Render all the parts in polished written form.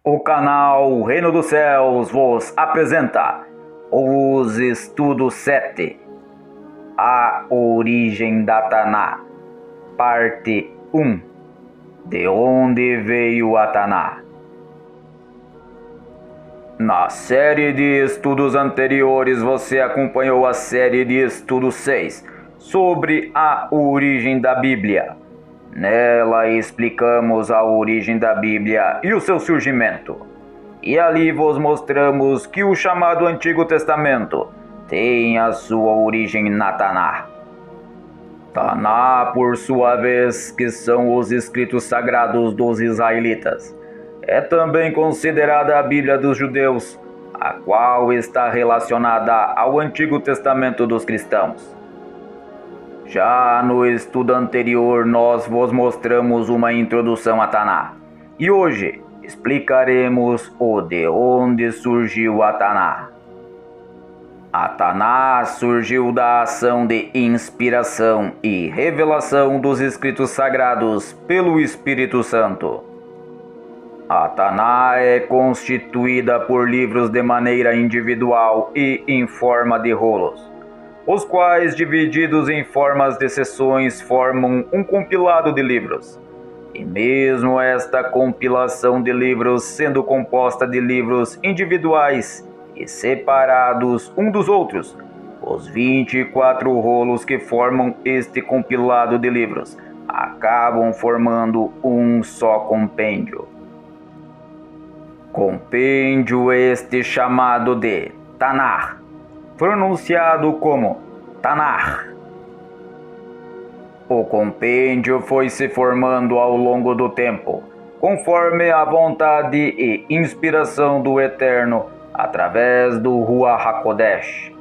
O canal Reino dos Céus vos apresenta os Estudos 7, A Origem da Taná, parte 1, De onde veio a Taná. Na série de estudos anteriores você acompanhou a série de estudos 6, sobre a origem da Bíblia. Nela explicamos a origem da Bíblia e o seu surgimento. E ali vos mostramos que o chamado Antigo Testamento tem a sua origem na Taná. Taná, por sua vez, que são os escritos sagrados dos israelitas, é também considerada a Bíblia dos judeus, a qual está relacionada ao Antigo Testamento dos cristãos. Já no estudo anterior nós vos mostramos uma introdução a Taná, e hoje explicaremos o de onde surgiu a Taná. A Taná surgiu da ação de inspiração e revelação dos escritos sagrados pelo Espírito Santo. A Taná é constituída por livros de maneira individual e em forma de rolos, os quais, divididos em formas de seções, formam um compilado de livros. E mesmo esta compilação de livros sendo composta de livros individuais e separados um dos outros, os 24 rolos que formam este compilado de livros acabam formando um só compêndio. Compêndio este chamado de Tanar, pronunciado como Tanar. O compêndio foi se formando ao longo do tempo, conforme a vontade e inspiração do Eterno, através do Ruach HaKodesh.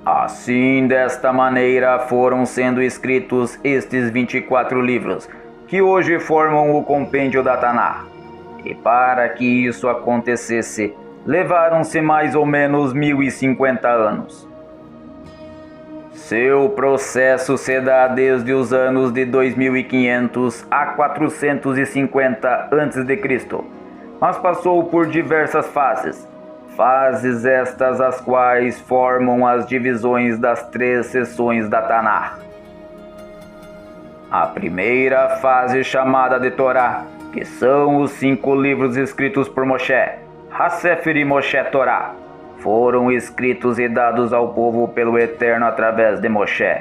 Assim, desta maneira, foram sendo escritos estes 24 livros, que hoje formam o compêndio da Taná. E para que isso acontecesse, levaram-se mais ou menos 1050 anos. Seu processo se dá desde os anos de 2500 a 450 a.C., mas passou por diversas fases estas as quais formam as divisões das 3 seções da Taná. A primeira fase, chamada de Torá, que são os 5 livros escritos por Moshe, HaSefer Moshe Torá, foram escritos e dados ao povo pelo Eterno através de Moshe,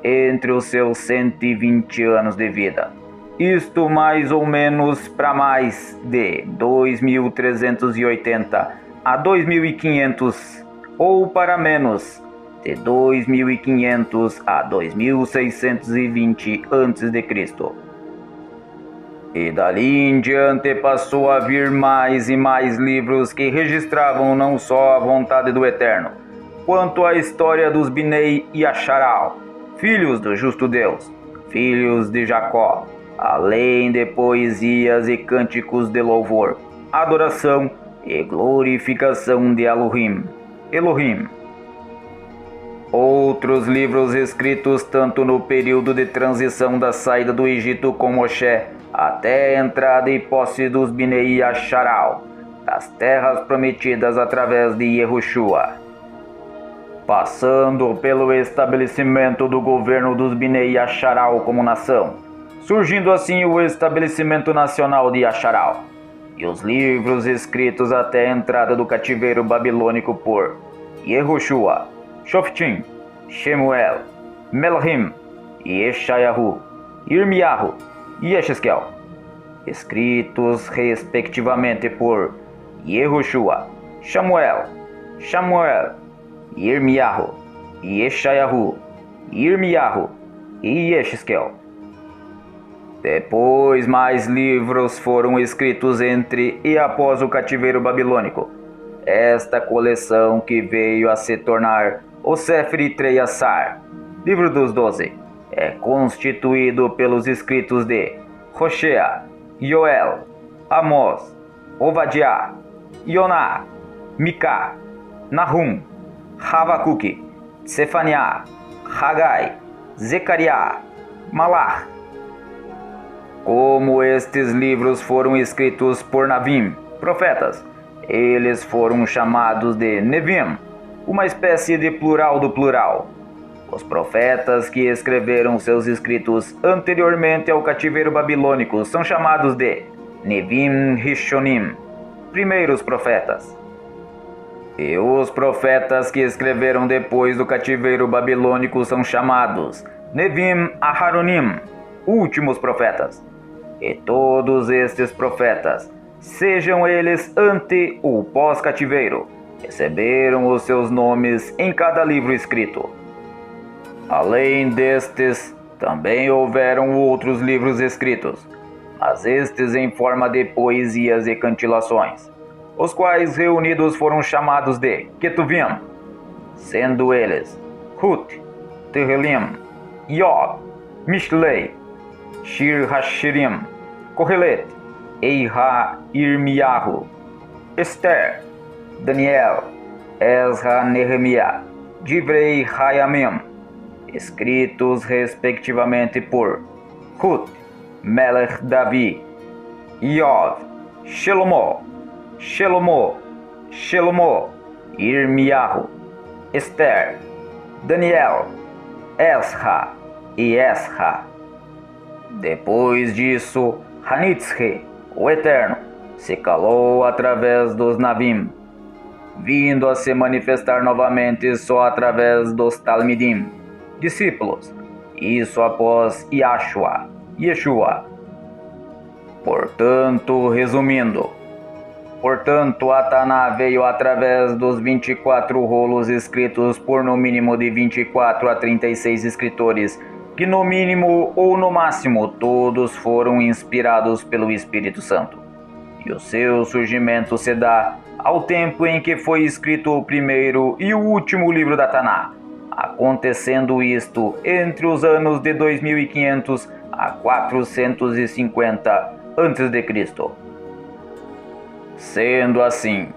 entre os seus 120 anos de vida. Isto mais ou menos para mais de 2380 a 2500, ou para menos de 2500 a 2620 a.C. E dali em diante passou a vir mais e mais livros que registravam não só a vontade do Eterno, quanto a história dos Binei e Asharal, filhos do justo Deus, filhos de Jacó, além de poesias e cânticos de louvor, adoração e glorificação de Elohim. Outros livros escritos tanto no período de transição da saída do Egito com Moshe, até a entrada e posse dos Binei e Asharal, das terras prometidas através de Yehoshua, passando pelo estabelecimento do governo dos Binei e Asharal como nação, surgindo assim o estabelecimento nacional de Asharal, e os livros escritos até a entrada do cativeiro babilônico por Yehoshua, Shoftim, Shemuel, Melahim, Yeshayahu, Irmiyahu e Yecheskel, escritos respectivamente por Yehoshua, Shamuel, Irmiyahu, Yeshayahu, Irmiyahu e Yecheskel. Depois mais livros foram escritos entre e após o cativeiro babilônico. Esta coleção, que veio a se tornar o Sefer Trei Asar, livro dos 12, é constituído pelos escritos de Hoshea, Yoel, Amós, Ovadiah, Yoná, Micá, Nahum, Habacuque, Sefaniah, Hagai, Zecariah, Malach. Como estes livros foram escritos por Navim, profetas, eles foram chamados de Nevim, uma espécie de plural do plural. Os profetas que escreveram seus escritos anteriormente ao cativeiro babilônico são chamados de Nevim Rishonim, primeiros profetas. E os profetas que escreveram depois do cativeiro babilônico são chamados Nevim Aharonim, últimos profetas. E todos estes profetas, sejam eles ante ou pós-cativeiro, receberam os seus nomes em cada livro escrito. Além destes, também houveram outros livros escritos, mas estes em forma de poesias e cantilações, os quais reunidos foram chamados de Ketuvim, sendo eles Ruth, Tehillim, Iov, Mishlei, Shir Hashirim, Kohelet, Eira, Irmiyahu, Esther, Daniel, Ezra, Nehemiah, Divrei Hayamim, escritos respectivamente por Ruth, Melech Davi, Iov, Shelomo, Irmiyahu, Esther, Daniel, Ezra e Esra. Depois disso, Hanitzri, o Eterno, se calou através dos Navim, vindo a se manifestar novamente só através dos Talmidim, discípulos, isso após Yeshua. Portanto, resumindo, a Taná veio através dos 24 rolos escritos por no mínimo de 24 a 36 escritores, que no mínimo ou no máximo todos foram inspirados pelo Espírito Santo. E o seu surgimento se dá ao tempo em que foi escrito o primeiro e o último livro da Taná, acontecendo isto entre os anos de 2500 a 450 a.C. Sendo assim,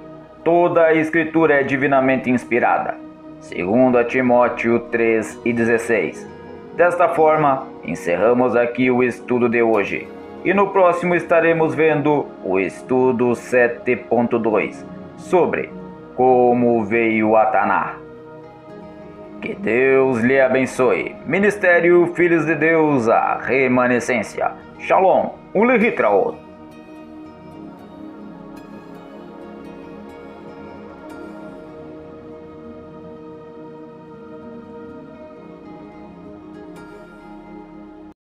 toda a Escritura é divinamente inspirada, segundo a Timóteo 3:16. Desta forma, encerramos aqui o estudo de hoje, e no próximo estaremos vendo o estudo 7.2, sobre como veio a Taná. Que Deus lhe abençoe. Ministério Filhos de Deus, a remanescência. Shalom, Ulehitraot.